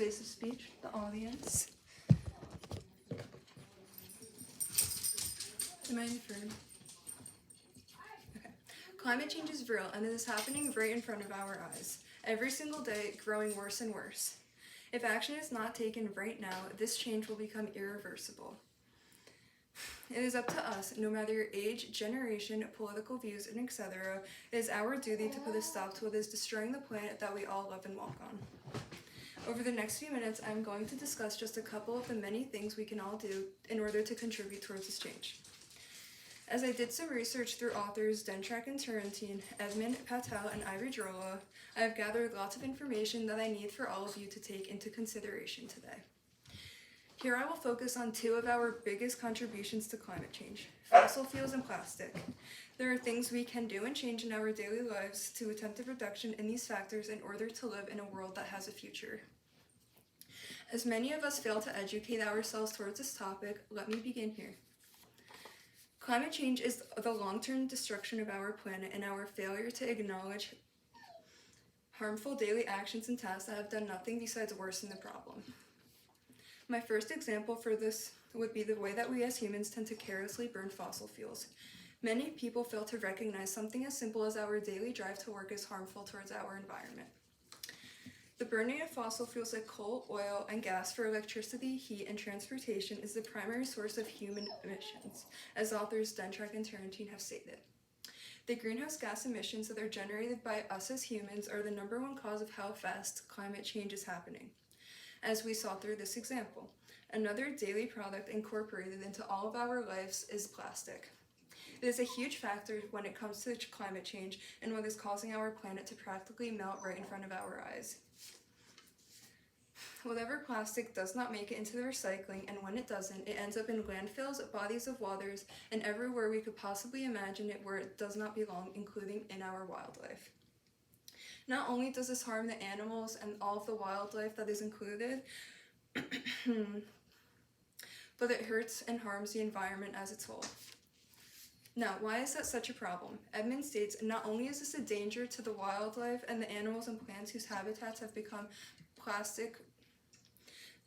persuasive speech, the audience. Am I in the room? Okay. Climate change is real, and it is happening right in front of our eyes. Every single day, growing worse and worse. If action is not taken right now, this change will become irreversible. It is up to us, no matter your age, generation, political views, and etc. It is our duty to put a stop to what is destroying the planet that we all love and walk on. Over the next few minutes, I'm going to discuss just a couple of the many things we can all do in order to contribute towards this change. As I did some research through authors Dentrak and Turrentine, Edmund Patel, and Ivy Drola, I have gathered lots of information that I need for all of you to take into consideration today. Here I will focus on two of our biggest contributions to climate change, fossil fuels and plastic. There are things we can do and change in our daily lives to attempt a reduction in these factors in order to live in a world that has a future. As many of us fail to educate ourselves towards this topic, let me begin here. Climate change is the long-term destruction of our planet and our failure to acknowledge harmful daily actions and tasks that have done nothing besides worsen the problem. My first example for this would be the way that we as humans tend to carelessly burn fossil fuels. Many people fail to recognize something as simple as our daily drive to work is harmful towards our environment. The burning of fossil fuels like coal, oil, and gas for electricity, heat, and transportation is the primary source of human emissions, as authors Dentrak and Turrentine have stated. The greenhouse gas emissions that are generated by us as humans are the number one cause of how fast climate change is happening, as we saw through this example. Another daily product incorporated into all of our lives is plastic. It is a huge factor when it comes to climate change and what is causing our planet to practically melt right in front of our eyes. Whatever plastic does not make it into the recycling, and when it doesn't, it ends up in landfills, bodies of waters, and everywhere we could possibly imagine it where it does not belong, including in our wildlife. Not only does this harm the animals and all of the wildlife that is included, but it hurts and harms the environment as a whole. Now, why is that such a problem? Edmund states, not only is this a danger to the wildlife and the animals and plants whose habitats have become plastic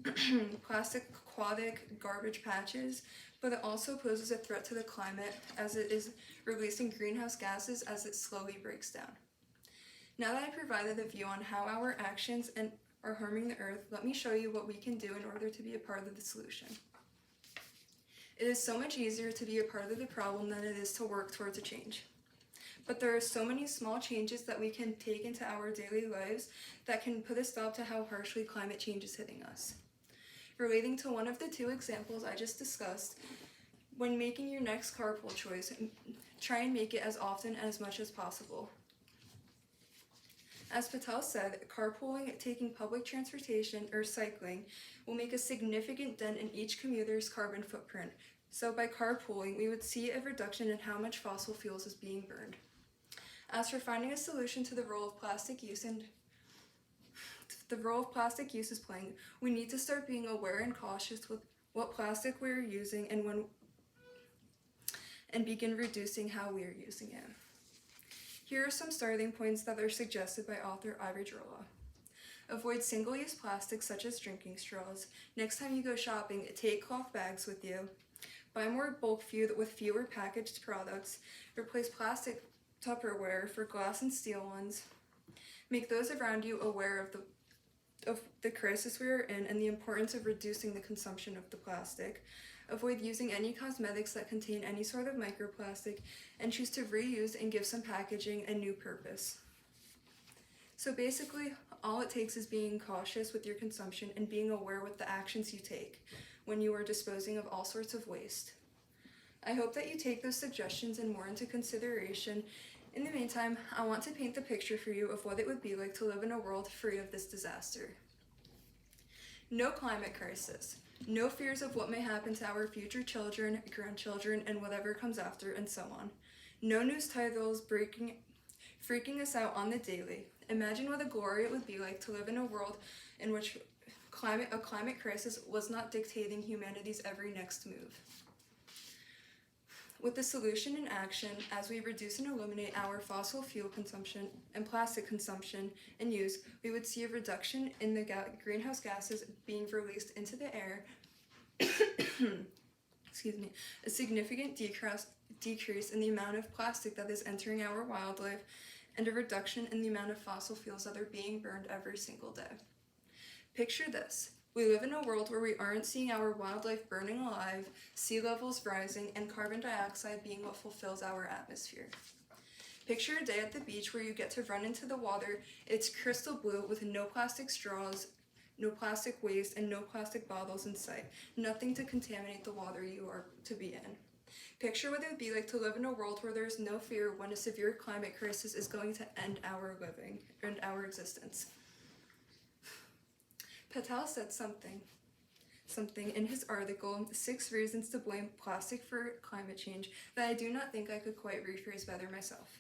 aquatic garbage patches, but it also poses a threat to the climate as it is releasing greenhouse gases as it slowly breaks down. Now that I provided a view on how our actions are harming the earth, let me show you what we can do in order to be a part of the solution. It is so much easier to be a part of the problem than it is to work towards a change. But there are so many small changes that we can take into our daily lives that can put a stop to how harshly climate change is hitting us. Relating to one of the two examples I just discussed, when making your next carpool choice, try and make it as often and as much as possible. As Patel said, carpooling, taking public transportation, or cycling will make a significant dent in each commuter's carbon footprint. So by carpooling, we would see a reduction in how much fossil fuels is being burned. As for finding a solution to the role of plastic use is playing, we need to start being aware and cautious with what plastic we're using and begin reducing how we are using it. Here are some starting points that are suggested by author Ivy Drola. Avoid single-use plastics such as drinking straws. Next time you go shopping, take cloth bags with you. Buy more bulk food with fewer packaged products. Replace plastic Tupperware for glass and steel ones. Make those around you aware of the crisis we are in and the importance of reducing the consumption of the plastic. Avoid using any cosmetics that contain any sort of microplastic, and choose to reuse and give some packaging a new purpose. So basically, all it takes is being cautious with your consumption and being aware with the actions you take when you are disposing of all sorts of waste. I hope that you take those suggestions and more into consideration. In the meantime, I want to paint the picture for you of what it would be like to live in a world free of this disaster. No climate crisis. No fears of what may happen to our future children, grandchildren, and whatever comes after, and so on. No news titles freaking us out on the daily. Imagine what a glory it would be like to live in a world in which a climate crisis was not dictating humanity's every next move. With the solution in action, as we reduce and eliminate our fossil fuel consumption and plastic consumption and use, we would see a reduction in the greenhouse gases being released into the air, excuse me, a significant decrease in the amount of plastic that is entering our wildlife, and a reduction in the amount of fossil fuels that are being burned every single day. Picture this. We live in a world where we aren't seeing our wildlife burning alive, sea levels rising, and carbon dioxide being what fulfills our atmosphere. Picture a day at the beach where you get to run into the water. It's crystal blue with no plastic straws, no plastic waste, and no plastic bottles in sight. Nothing to contaminate the water you are to be in. Picture what it would be like to live in a world where there's no fear when a severe climate crisis is going to end our living and our existence. Patel said something in his article, 6 Reasons to Blame Plastic for Climate Change, that I do not think I could quite rephrase better myself.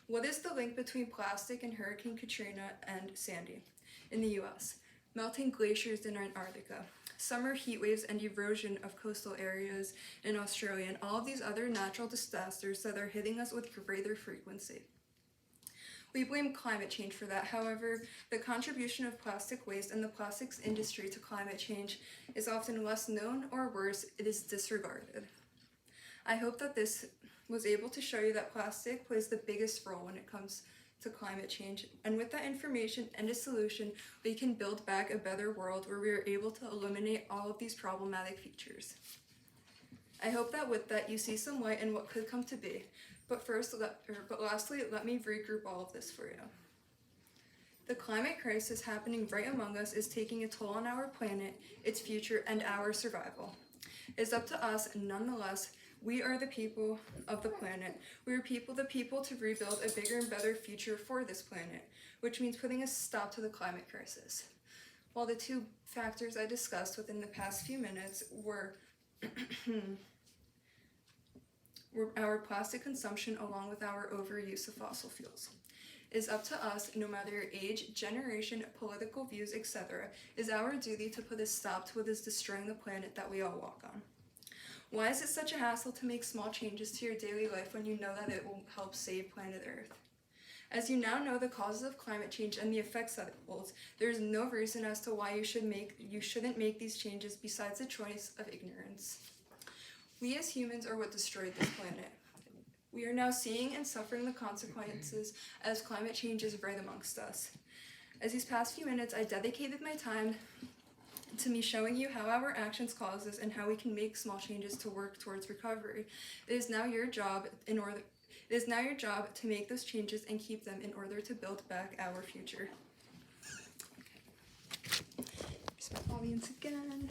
What is the link between plastic and Hurricane Katrina and Sandy in the US? Melting glaciers in Antarctica, summer heat waves and erosion of coastal areas in Australia, and all of these other natural disasters that are hitting us with greater frequency. We blame climate change for that. However, the contribution of plastic waste and the plastics industry to climate change is often less known, or worse, it is disregarded. I hope that this was able to show you that plastic plays the biggest role when it comes to climate change. And with that information and a solution, we can build back a better world where we are able to eliminate all of these problematic features. I hope that with that you see some light in what could come to be. But lastly, let me regroup all of this for you. The climate crisis happening right among us is taking a toll on our planet, its future, and our survival. It's up to us, and nonetheless, we are the people of the planet. We are the people to rebuild a bigger and better future for this planet, which means putting a stop to the climate crisis. While the 2 factors I discussed within the past few minutes were our plastic consumption along with our overuse of fossil fuels. It is up to us, no matter your age, generation, political views, etc., it is our duty to put a stop to what is destroying the planet that we all walk on. Why is it such a hassle to make small changes to your daily life when you know that it will help save planet Earth? As you now know the causes of climate change and the effects that it holds, there is no reason as to why you shouldn't make these changes besides the choice of ignorance. We as humans are what destroyed this planet. We are now seeing and suffering the consequences as climate change is right amongst us. As these past few minutes, I dedicated my time to me showing you how our actions cause this and how we can make small changes to work towards recovery. It is now your job to make those changes and keep them in order to build back our future. Here's my audience again.